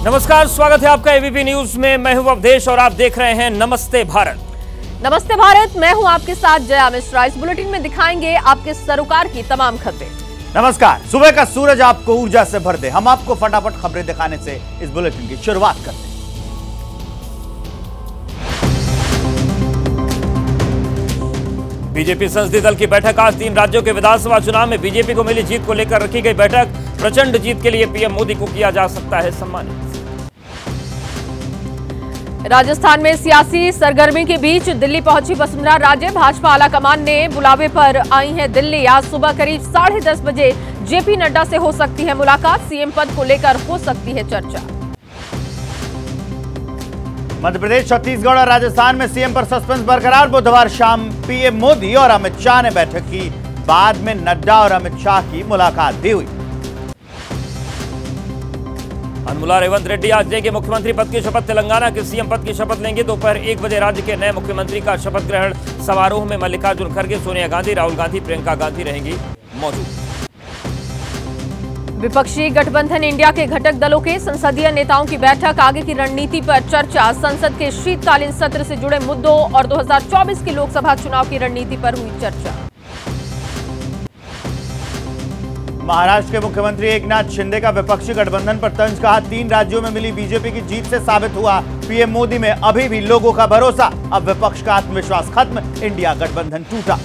नमस्कार, स्वागत है आपका एबीपी न्यूज में। मैं हूं अवधेश और आप देख रहे हैं नमस्ते भारत। नमस्ते भारत, मैं हूं आपके साथ जया मिश्रा। इस बुलेटिन में दिखाएंगे आपके सरोकार की तमाम खबरें। नमस्कार, सुबह का सूरज आपको ऊर्जा से भर दे। हम आपको फटाफट खबरें दिखाने से इस बुलेटिन की शुरुआत करते हैं। बीजेपी संसदीय दल की बैठक आज 3 राज्यों के विधानसभा चुनाव में बीजेपी को मिली जीत को लेकर रखी गई बैठक। प्रचंड जीत के लिए पीएम मोदी को किया जा सकता है सम्मानित। राजस्थान में सियासी सरगर्मी के बीच दिल्ली पहुंची वसुंधरा राजे। भाजपा आलाकमान ने बुलावे पर आई हैं दिल्ली। आज सुबह करीब 10:30 बजे जेपी नड्डा से हो सकती है मुलाकात। सीएम पद को लेकर हो सकती है चर्चा। मध्य प्रदेश, छत्तीसगढ़ और राजस्थान में सीएम पर सस्पेंस बरकरार। बुधवार शाम पीएम मोदी और अमित शाह ने बैठक की। बाद में नड्डा और अमित शाह की मुलाकात भी हुई। अनुमुला रेवंत रेड्डी आज लेंगे मुख्यमंत्री पद की शपथ। तेलंगाना के सीएम पद की शपथ लेंगे। दोपहर 1 बजे राज्य के नए मुख्यमंत्री का शपथ ग्रहण समारोह में मल्लिकार्जुन खड़गे, सोनिया गांधी, राहुल गांधी, प्रियंका गांधी रहेंगी मौजूद। विपक्षी गठबंधन इंडिया के घटक दलों के संसदीय नेताओं की बैठक। आगे की रणनीति पर चर्चा। संसद के शीतकालीन सत्र से जुड़े मुद्दों और 2024 की लोकसभा चुनाव की रणनीति पर हुई चर्चा। महाराष्ट्र के मुख्यमंत्री एकनाथ शिंदे का विपक्षी गठबंधन पर तंज। कहा, 3 राज्यों में मिली बीजेपी की जीत से साबित हुआ पीएम मोदी में अभी भी लोगों का भरोसा। अब विपक्ष का आत्मविश्वास खत्म, इंडिया गठबंधन टूटा।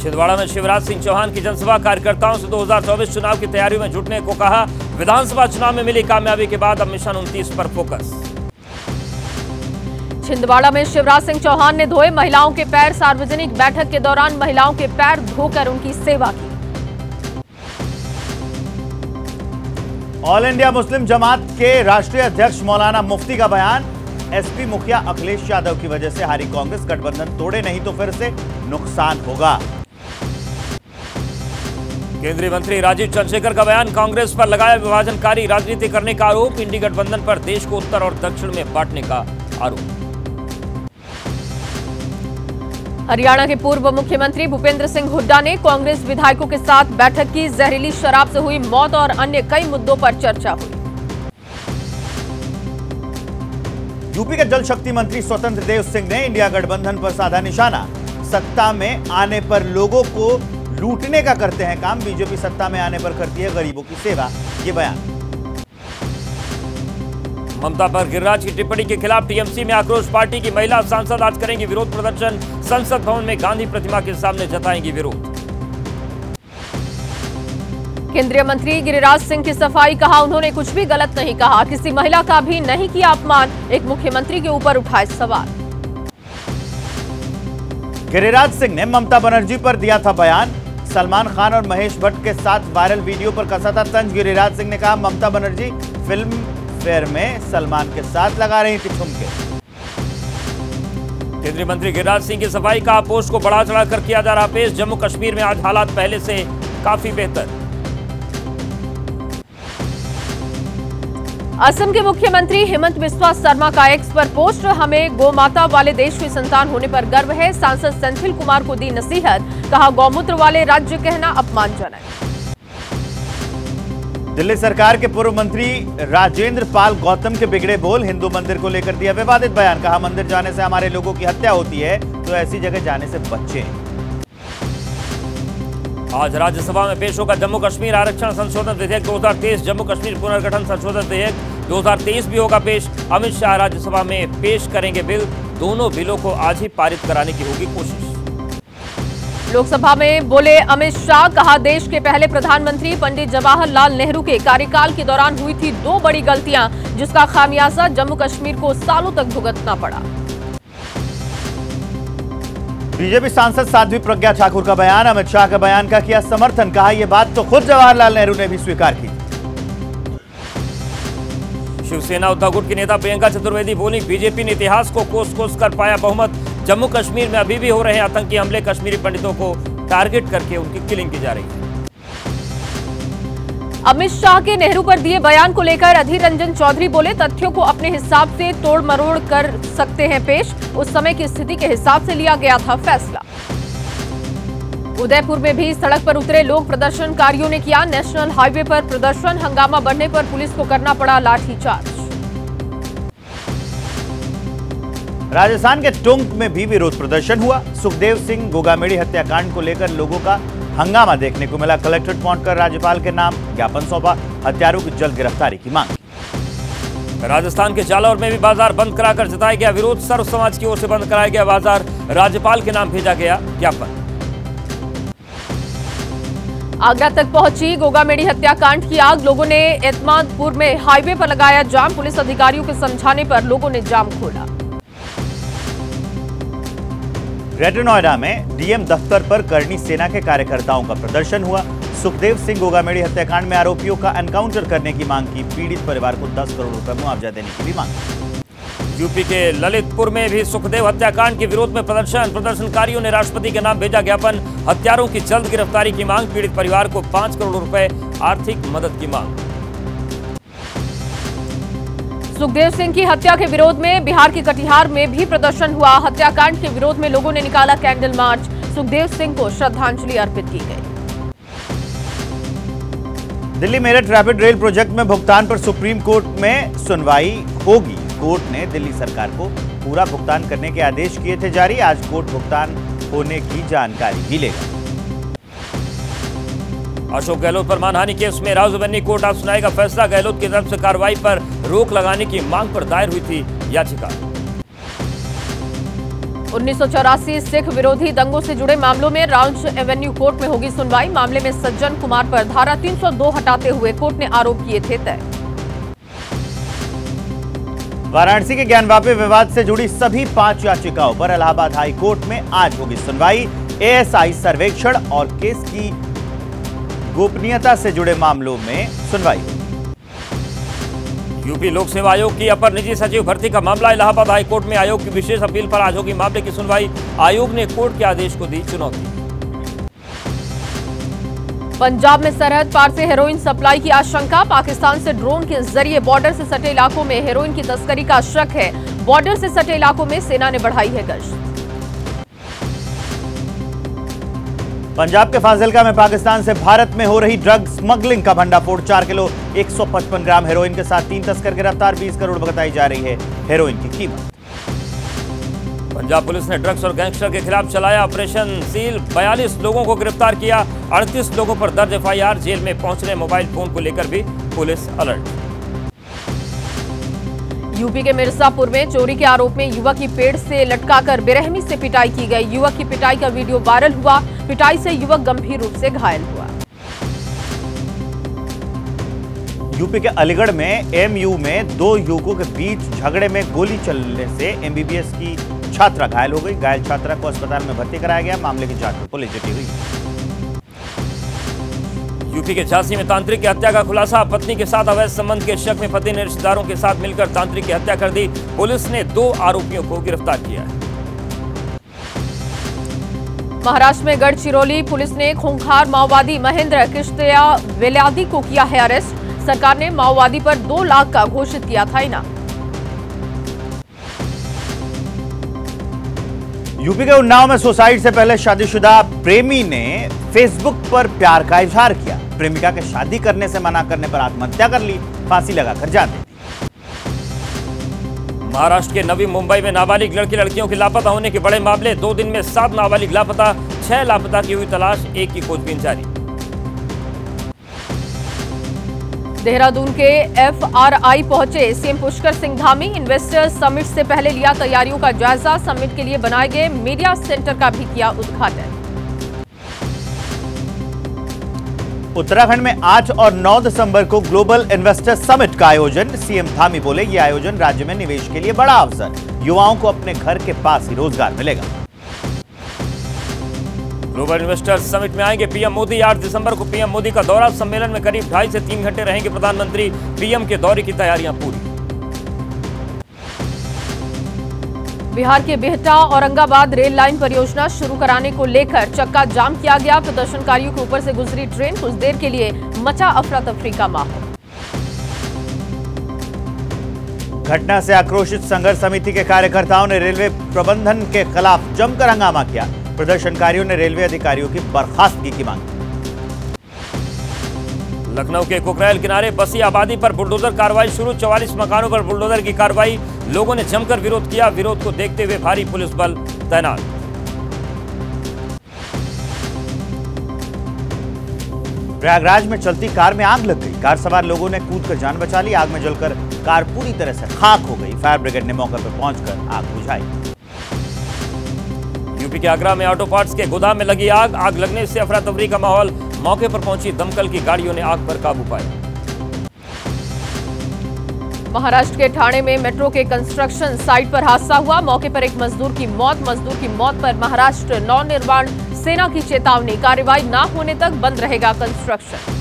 छिंदवाड़ा में शिवराज सिंह चौहान की जनसभा। कार्यकर्ताओं से 2024 चुनाव की तैयारियों में जुटने को कहा। विधानसभा चुनाव में मिली कामयाबी के बाद अब मिशन 29 पर फोकस। छिंदवाड़ा में शिवराज सिंह चौहान ने धोए महिलाओं के पैर। सार्वजनिक बैठक के दौरान महिलाओं के पैर धोकर उनकी सेवा की। ऑल इंडिया मुस्लिम जमात के राष्ट्रीय अध्यक्ष मौलाना मुफ्ती का बयान। एसपी मुखिया अखिलेश यादव की वजह से हारी कांग्रेस, गठबंधन तोड़े नहीं तो फिर से नुकसान होगा। केंद्रीय मंत्री राजीव चंद्रशेखर का बयान। कांग्रेस पर लगाया विभाजनकारी राजनीति करने का आरोप। इंडी गठबंधन पर देश को उत्तर और दक्षिण में बांटने का आरोप। हरियाणा के पूर्व मुख्यमंत्री भूपेंद्र सिंह हुड्डा ने कांग्रेस विधायकों के साथ बैठक की। जहरीली शराब से हुई मौत और अन्य कई मुद्दों पर चर्चा हुई। यूपी के जल शक्ति मंत्री स्वतंत्र देव सिंह ने इंडिया गठबंधन पर साधा निशाना। सत्ता में आने पर लोगों को लूटने का करते हैं काम, बीजेपी सत्ता में आने पर करती है गरीबों की सेवा। ये बयान। ममता पर गिरिराज की टिप्पणी के खिलाफ टीएमसी में आक्रोश। पार्टी की महिला सांसद आज करेंगी विरोध प्रदर्शन। संसद भवन में गांधी प्रतिमा के सामने जताएंगी विरोध। केंद्रीय मंत्री गिरिराज सिंह की सफाई। कहा, उन्होंने कुछ भी गलत नहीं कहा। किसी महिला का भी नहीं किया अपमान। एक मुख्यमंत्री के ऊपर उठाए सवाल। गिरिराज सिंह ने ममता बनर्जी पर दिया था बयान। सलमान खान और महेश भट्ट के साथ वायरल वीडियो पर कसा था तंज। गिरिराज सिंह ने कहा, ममता बनर्जी फिल्म फेयर में सलमान के साथ लगा रही थी ठुमके। केंद्रीय मंत्री गिरिराज सिंह की सफाई। का पोस्ट को बढ़ा चढ़ाकर किया जा रहा पेश। जम्मू कश्मीर में आज हालात पहले से काफी बेहतर। असम के मुख्यमंत्री हेमंत बिस्वा शर्मा का एक्स पर पोस्ट। हमें गौमाता वाले देश की संतान होने पर गर्व है। सांसद सेंथिल कुमार को दी नसीहत। कहा, गौमूत्र वाले राज्य कहना अपमानजनक। दिल्ली सरकार के पूर्व मंत्री राजेंद्र पाल गौतम के बिगड़े बोल। हिंदू मंदिर को लेकर दिया विवादित बयान। कहा, मंदिर जाने से हमारे लोगों की हत्या होती है, तो ऐसी जगह जाने से बचें। आज राज्यसभा में पेश होगा जम्मू कश्मीर आरक्षण संशोधन विधेयक 2023। जम्मू कश्मीर पुनर्गठन संशोधन विधेयक 2023 भी होगा पेश। अमित शाह राज्यसभा में पेश करेंगे बिल। दोनों बिलों को आज ही पारित कराने की होगी कोशिश। लोकसभा में बोले अमित शाह। कहा, देश के पहले प्रधानमंत्री पंडित जवाहरलाल नेहरू के कार्यकाल के दौरान हुई थी 2 बड़ी गलतियां, जिसका खामियाजा जम्मू कश्मीर को सालों तक भुगतना पड़ा। बीजेपी सांसद साध्वी प्रज्ञा ठाकुर का बयान। अमित शाह के बयान का किया समर्थन। कहा, यह बात तो खुद जवाहरलाल नेहरू ने भी स्वीकार की। शिवसेना उद्धव गुट की नेता प्रियंका चतुर्वेदी बोली, बीजेपी ने इतिहास को कोस कोस कर पाया बहुमत। जम्मू कश्मीर में अभी भी हो रहे हैं आतंकी हमले। कश्मीरी पंडितों को टारगेट करके उनकी किलिंग की जा रही है। अमित शाह के नेहरू पर दिए बयान को लेकर अधीर रंजन चौधरी बोले, तथ्यों को अपने हिसाब से तोड़ मरोड़ कर सकते हैं पेश। उस समय की स्थिति के हिसाब से लिया गया था फैसला। उदयपुर में भी सड़क पर उतरे लोग प्रदर्शनकारियों ने किया नेशनल हाईवे पर प्रदर्शन। हंगामा बढ़ने पर पुलिस को करना पड़ा लाठीचार्ज। राजस्थान के टोंक में भी विरोध प्रदर्शन हुआ। सुखदेव सिंह गोगामेड़ी हत्याकांड को लेकर लोगों का हंगामा देखने को मिला। कलेक्ट्रेट पहुंचकर राज्यपाल के नाम ज्ञापन सौंपा। हत्यारों की जल्द गिरफ्तारी की मांग की। राजस्थान के जालौर में भी बाजार बंद कराकर जताया गया विरोध। सर्व समाज की ओर से बंद कराया गया बाजार। राज्यपाल के नाम भेजा गया ज्ञापन। आगरा तक पहुंची गोगामेड़ी हत्याकांड की आग। लोगों ने एतमादपुर में हाईवे पर लगाया जाम। पुलिस अधिकारियों के समझाने पर लोगों ने जाम खोला। ग्रेटर नोएडा में डीएम दफ्तर पर करनी सेना के कार्यकर्ताओं का प्रदर्शन हुआ। सुखदेव सिंह गोगामेड़ी हत्याकांड में आरोपियों का एनकाउंटर करने की मांग की। पीड़ित परिवार को 10 करोड़ रुपए मुआवजा देने की भी मांग की। यूपी के ललितपुर में भी सुखदेव हत्याकांड के विरोध में प्रदर्शनकारियों ने राष्ट्रपति के नाम भेजा ज्ञापन। हत्यारों की जल्द गिरफ्तारी की मांग। पीड़ित परिवार को 5 करोड़ रुपए आर्थिक मदद की मांग। सुखदेव सिंह की हत्या के विरोध में बिहार के कटिहार में भी प्रदर्शन हुआ। हत्याकांड के विरोध में लोगों ने निकाला कैंडल मार्च। सुखदेव सिंह को श्रद्धांजलि अर्पित की गई। Delhi Meerut rapid rail project में भुगतान पर सुप्रीम कोर्ट में सुनवाई होगी। कोर्ट ने दिल्ली सरकार को पूरा भुगतान करने के आदेश किए थे जारी। आज कोर्ट भुगतान होने की जानकारी भी लेगा। अशोक गहलोत पर मानहानि केस में राजबन्नी कोर्ट आज सुनाएगा फैसला। गहलोत की तरफ से कार्रवाई पर रोक लगाने की मांग पर दायर हुई थी याचिका। 1984 सिख विरोधी दंगों से जुड़े मामलों में राउंड एवेन्यू कोर्ट में होगी सुनवाई। मामले में सज्जन कुमार पर धारा 302 हटाते हुए कोर्ट ने आरोप किए थे तय। वाराणसी के ज्ञानवापी विवाद से जुड़ी सभी 5 याचिकाओं पर इलाहाबाद हाई कोर्ट में आज होगी सुनवाई। एएसआई सर्वेक्षण और केस की गोपनीयता से जुड़े मामलों में सुनवाई होगी। यूपी लोक सेवा आयोग की अपर निजी सचिव भर्ती का मामला। इलाहाबाद हाई कोर्ट में आयोग की विशेष अपील पर आज होगी मामले की सुनवाई। आयोग ने कोर्ट के आदेश को दी चुनौती। पंजाब में सरहद पार से हेरोइन सप्लाई की आशंका। पाकिस्तान से ड्रोन के जरिए बॉर्डर से सटे इलाकों में हेरोइन की तस्करी का शक है। बॉर्डर से सटे इलाकों में सेना ने बढ़ाई है गश्त। पंजाब के फाजिलका में पाकिस्तान से भारत में हो रही ड्रग स्मगलिंग का भंडाफोड़। 4 किलो 155 ग्राम हेरोइन के साथ 3 तस्कर गिरफ्तार। 20 करोड़ बताई जा रही है हेरोइन की कीमत। पंजाब पुलिस ने ड्रग्स और गैंगस्टर के खिलाफ चलाया ऑपरेशन सील। 42 लोगों को गिरफ्तार किया। 38 लोगों पर दर्ज एफआईआर। जेल में पहुंच रहे मोबाइल फोन को लेकर भी पुलिस अलर्ट। यूपी के मिर्जापुर में चोरी के आरोप में युवक की पेड़ से लटकाकर बेरहमी से पिटाई की गई। युवक की पिटाई का वीडियो वायरल हुआ। पिटाई से युवक गंभीर रूप से घायल हुआ। यूपी के अलीगढ़ में एमयू में 2 युवकों के बीच झगड़े में गोली चलने से एमबीबीएस की छात्रा घायल हो गई। घायल छात्रा को अस्पताल में भर्ती कराया गया। मामले की जांच में पुलिस जुटी हुई। यूपी के झांसी में तांत्रिक की हत्या का खुलासा। पत्नी के साथ अवैध संबंध के शक में पति ने रिश्तेदारों के साथ मिलकर तांत्रिक की हत्या कर दी। पुलिस ने 2 आरोपियों को गिरफ्तार किया है। महाराष्ट्र में गढ़चिरौली पुलिस ने खूंखार माओवादी महेंद्र किश्तिया वेलादी को किया है अरेस्ट। सरकार ने माओवादी पर 2 लाख का घोषित किया था इनाम। यूपी के उन्नाव में सुसाइड से पहले शादीशुदा प्रेमी ने फेसबुक पर प्यार का इजहार किया। प्रेमिका के शादी करने से मना करने पर आत्महत्या कर ली। फांसी लगाकर जान दे दी। महाराष्ट्र के नवी मुंबई में नाबालिग लड़कियों के लापता होने के बड़े मामले। 2 दिन में 7 नाबालिग लापता। 6 लापता की हुई तलाश। 1 की खोजबीन जारी। देहरादून के एफआरआई पहुंचे CM Pushkar Singh Dhami. Investors summit से पहले लिया तैयारियों का जायजा। समिट के लिए बनाए गए मीडिया सेंटर का भी किया उद्घाटन। उत्तराखंड में 8 और 9 दिसंबर को ग्लोबल इन्वेस्टर समिट का आयोजन। सीएम धामी बोले, यह आयोजन राज्य में निवेश के लिए बड़ा अवसर। युवाओं को अपने घर के पास ही रोजगार मिलेगा। ग्लोबल इन्वेस्टर्स समिट में आएंगे पीएम मोदी। 8 दिसंबर को पीएम मोदी का दौरा। सम्मेलन में करीब 2.5 से 3 घंटे रहेंगे प्रधानमंत्री। पीएम के दौरे की तैयारियां पूरी। बिहार के बिहटा औरंगाबाद रेल लाइन परियोजना शुरू कराने को लेकर चक्का जाम किया गया। प्रदर्शनकारियों के ऊपर से गुजरी ट्रेन। कुछ देर के लिए मचा अफरा तफरी का माहौल। घटना से आक्रोशित संघर्ष समिति के कार्यकर्ताओं ने रेलवे प्रबंधन के खिलाफ जमकर हंगामा किया। प्रदर्शनकारियों ने रेलवे अधिकारियों की बर्खास्तगी की मांग की। लखनऊ के कुकरेल किनारे बसी आबादी पर बुलडोजर कार्रवाई शुरू। 44 मकानों पर बुलडोजर की कार्रवाई। लोगों ने जमकर विरोध किया। विरोध को देखते हुए भारी पुलिस बल तैनात। प्रयागराज में चलती कार में आग लग गई। कार सवार लोगों ने कूदकर जान बचा ली। आग में जलकर कार पूरी तरह से खाक हो गई। फायर ब्रिगेड ने मौके पर पहुंचकर आग बुझाई। यूपी के आगरा में ऑटो पार्ट्स के गोदाम में लगी आग। आग लगने से अफरा तफरी का माहौल। मौके पर पहुंची दमकल की गाड़ियों ने आग पर काबू पाया। महाराष्ट्र के ठाणे में मेट्रो के कंस्ट्रक्शन साइट पर हादसा हुआ। मौके पर एक मजदूर की मौत पर महाराष्ट्र नव निर्माण सेना की चेतावनी। कार्रवाई न होने तक बंद रहेगा कंस्ट्रक्शन।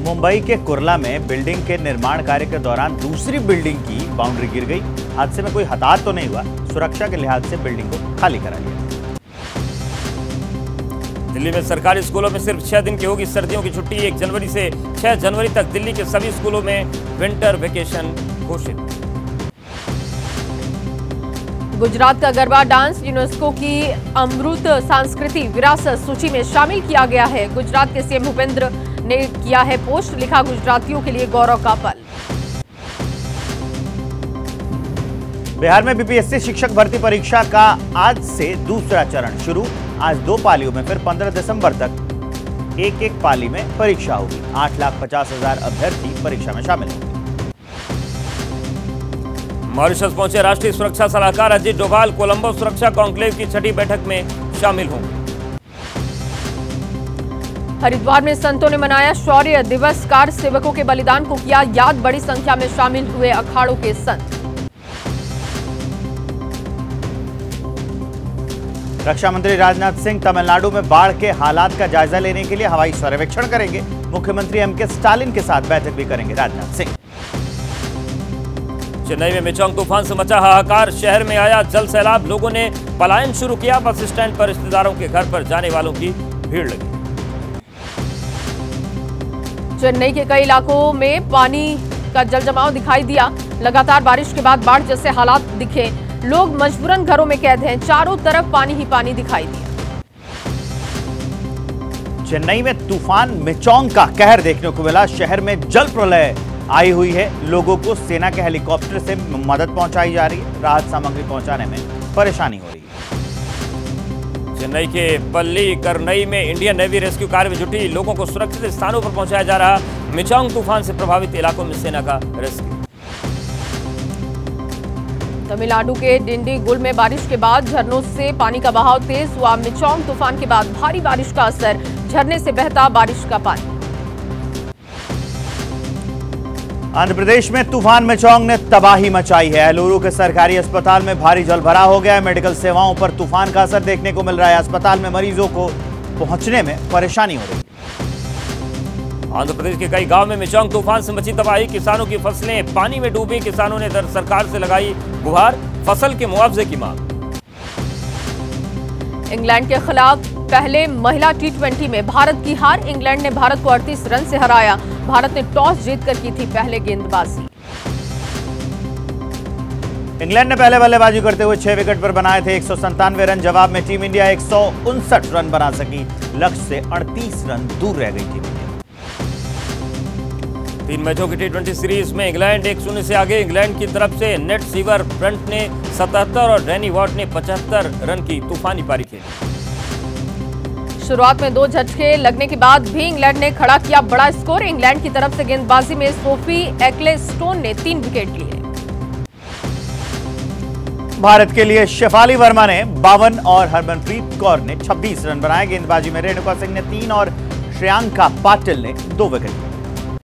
मुंबई के कुर्ला में बिल्डिंग के निर्माण कार्य के दौरान दूसरी बिल्डिंग की बाउंड्री गिर गई। हादसे में कोई हताहत तो नहीं हुआ। सुरक्षा के लिहाज से बिल्डिंग को खाली करा लिया। दिल्ली में सरकारी स्कूलों में सिर्फ 6 दिन की होगी सर्दियों की छुट्टी। 1 जनवरी से 6 जनवरी तक दिल्ली के सभी स्कूलों में विंटर वेकेशन घोषित। गुजरात का गरबा डांस यूनेस्को की अमृत सांस्कृतिक विरासत सूची में शामिल किया गया है। गुजरात के सीएम भूपेंद्र ने किया है पोस्ट। लिखा, गुजरातियों के लिए गौरव का पल। बिहार में बीपीएससी शिक्षक भर्ती परीक्षा का आज से दूसरा चरण शुरू। आज 2 पालियों में फिर 15 दिसंबर तक एक पाली में परीक्षा होगी। 8,50,000 अभ्यर्थी परीक्षा में शामिल होंगे। मॉरिशस पहुंचे राष्ट्रीय सुरक्षा सलाहकार अजीत डोभाल। कोलंबो सुरक्षा कॉन्क्लेव की 6ठी बैठक में शामिल होंगे। हरिद्वार में संतों ने मनाया शौर्य दिवस। कार सेवकों के बलिदान को किया याद। बड़ी संख्या में शामिल हुए अखाड़ों के संत। रक्षा मंत्री राजनाथ सिंह तमिलनाडु में बाढ़ के हालात का जायजा लेने के लिए हवाई सर्वेक्षण करेंगे। मुख्यमंत्री एमके स्टालिन के साथ बैठक भी करेंगे राजनाथ सिंह। चेन्नई में मिचोंग तूफान से मचा हाहाकार। शहर में आया जल सैलाब। लोगों ने पलायन शुरू किया। बस स्टैंड पर रिश्तेदारों के घर पर जाने वालों की भीड़ लगी। चेन्नई के कई इलाकों में पानी का जलजमाव दिखाई दिया। लगातार बारिश के बाद बाढ़ जैसे हालात दिखे। लोग मजबूरन घरों में कैद हैं। चारों तरफ पानी ही पानी दिखाई दिया। चेन्नई में तूफान मिचोंग का कहर देखने को मिला। शहर में जल प्रलय आई हुई है। लोगों को सेना के हेलीकॉप्टर से मदद पहुंचाई जा रही है। राहत सामग्री पहुंचाने में परेशानी हो रही है। चेन्नई के पल्ली करनई में इंडियन नेवी रेस्क्यू कार्य में जुटी। लोगों को सुरक्षित स्थानों पर पहुंचाया जा रहा। मिचोंग तूफान से प्रभावित इलाकों में सेना का रेस्क्यू। तमिलनाडु के डिंडीगुल में बारिश के बाद झरनों से पानी का बहाव तेज हुआ। मिचोंग तूफान के बाद भारी बारिश का असर। झरने से बहता बारिश का पानी। आंध्र प्रदेश में तूफान मिचोंग ने तबाही मचाई है। एलुरु के सरकारी अस्पताल में भारी जल भरा हो गया है। मेडिकल सेवाओं पर तूफान का असर देखने को मिल रहा है। अस्पताल में मरीजों को पहुंचने में परेशानी हो रही है। आंध्र प्रदेश के कई गांव में मिचोंग तूफान से मची तबाही। किसानों की फसलें पानी में डूबी। किसानों ने सरकार से लगाई गुहार। फसल के मुआवजे की मांग। इंग्लैंड के खिलाफ पहले महिला T20 में भारत की हार। इंग्लैंड ने भारत को 38 रन से हराया। भारत ने टॉस जीतकर की थी पहले गेंदबाजी। इंग्लैंड ने पहले बल्लेबाजी करते हुए 6 विकेट पर बनाए थे 197 रन। जवाब में टीम इंडिया 159 रन बना सकी। लक्ष्य से 38 रन दूर रह गई टीम इंडिया। 3 मैचों की T20 सीरीज में इंग्लैंड 1-0 से आगे। इंग्लैंड की तरफ से नेट सीवर ब्रंट ने 77 और डैनी वॉट ने 75 रन की तूफानी पारी खेली। शुरुआत में 2 झटके लगने के बाद भी इंग्लैंड ने खड़ा किया बड़ा स्कोर। इंग्लैंड की तरफ से गेंदबाजी में सोफी एक्लेस्टोन ने 3 विकेट लिए। भारत के लिए शेफाली वर्मा ने 52 और हरमनप्रीत कौर ने 26 रन बनाए। गेंदबाजी में रेणुका सिंह ने 3 और श्रेयांका पाटिल ने 2 विकेट लिए।